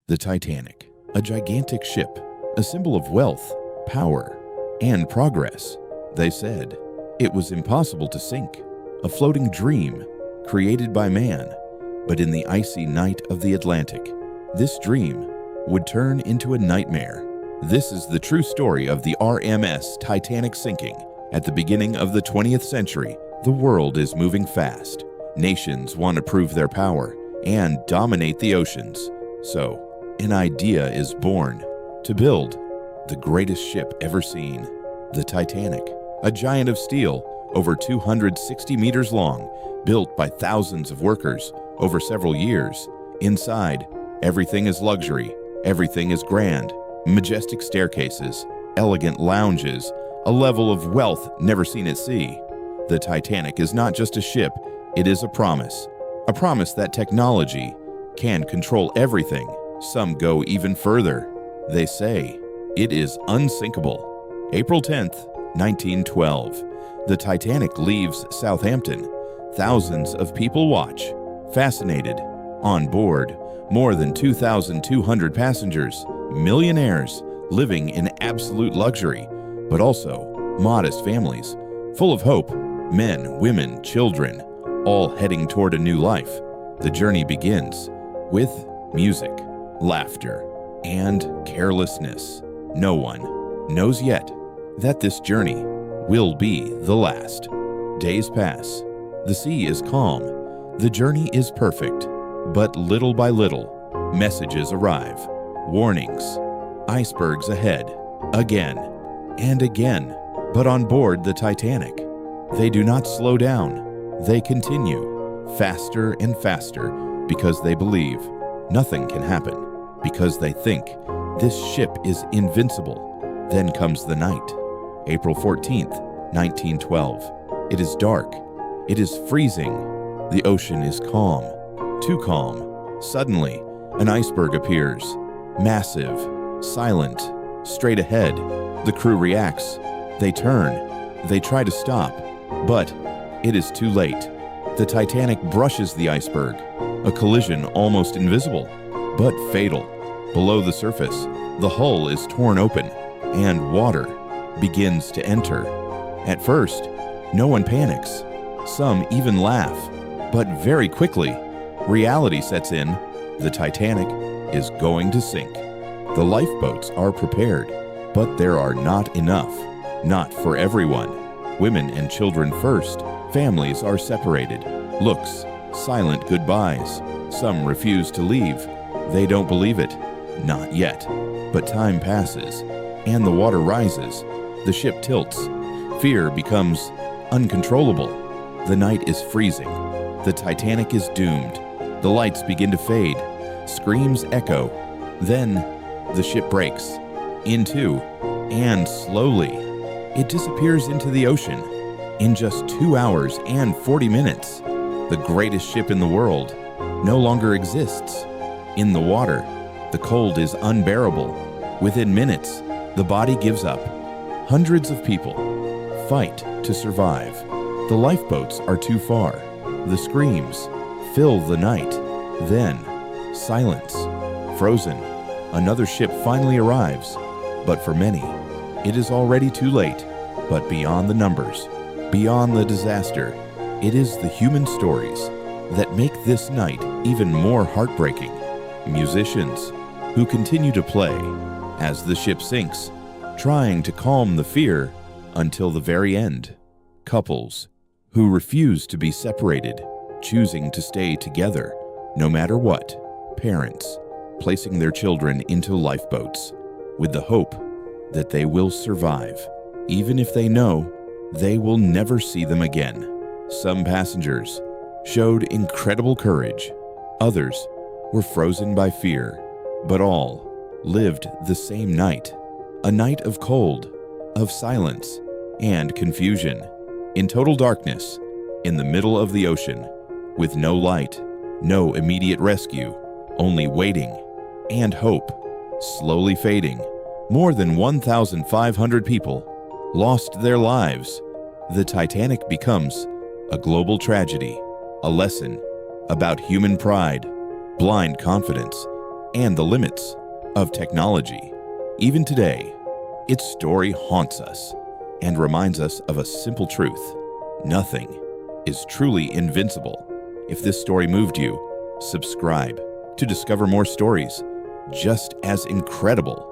The Titanic, a gigantic ship, a symbol of wealth, power, and progress. They said it was impossible to sink, a floating dream created by man. But in the icy night of the Atlantic, this dream would turn into a nightmare. This is the true story of the RMS Titanic sinking. At the beginning of the 20th century, the world is moving fast. Nations want to prove their power and dominate the oceans. So, an idea is born to build the greatest ship ever seen, the Titanic, a giant of steel over 260 meters long, built by thousands of workers over several years. Inside, everything is luxury, everything is grand, majestic staircases, elegant lounges, a level of wealth never seen at sea. The Titanic is not just a ship, it is a promise that technology can control everything. Some go even further. They say it is unsinkable. April 10th, 1912. The Titanic leaves Southampton. Thousands of people watch, fascinated. On board, more than 2,200 passengers, millionaires living in absolute luxury, but also modest families, full of hope, men, women, children, all heading toward a new life. The journey begins with music, laughter, and carelessness. No one knows yet that this journey will be the last. Days pass. The sea is calm. The journey is perfect. But little by little, messages arrive. Warnings. Icebergs ahead. Again and again. But on board the Titanic, they do not slow down. They continue faster and faster because they believe nothing can happen, because they think this ship is invincible. Then comes the night. April 14th, 1912. It is dark. It is freezing. The ocean is calm. Too calm. Suddenly, an iceberg appears. Massive, silent, straight ahead. The crew reacts. They turn. They try to stop. But it is too late. The Titanic brushes the iceberg. A collision almost invisible, but fatal. Below the surface, the hull is torn open, and water begins to enter. At first, no one panics. Some even laugh. But very quickly, reality sets in. The Titanic is going to sink. The lifeboats are prepared, but there are not enough. Not for everyone. Women and children first. Families are separated. Looks, silent goodbyes. Some refuse to leave. They don't believe it. Not yet. But time passes, and the water rises. The ship tilts. Fear becomes uncontrollable. The night is freezing. The Titanic is doomed. The lights begin to fade. Screams echo. Then the ship breaks in two, and slowly it disappears into the ocean. In just 2 hours and 40 minutes, the greatest ship in the world no longer exists. In the water, the cold is unbearable. Within minutes, the body gives up. Hundreds of people fight to survive. The lifeboats are too far. The screams fill the night. Then, silence. Frozen. Another ship finally arrives. But for many, it is already too late. But beyond the numbers, beyond the disaster, it is the human stories that make this night even more heartbreaking. Musicians who continue to play as the ship sinks, trying to calm the fear until the very end. Couples who refuse to be separated, choosing to stay together no matter what. Parents placing their children into lifeboats with the hope that they will survive, even if they know they will never see them again. Some passengers showed incredible courage. Others were frozen by fear, but all lived the same night. A night of cold, of silence, and confusion. In total darkness, in the middle of the ocean, with no light, no immediate rescue, only waiting and hope, slowly fading. More than 1,500 people lost their lives. The Titanic becomes a global tragedy, a lesson about human pride, blind confidence, and the limits of technology. Even today, its story haunts us and reminds us of a simple truth: nothing is truly invincible. If this story moved you, subscribe to discover more stories just as incredible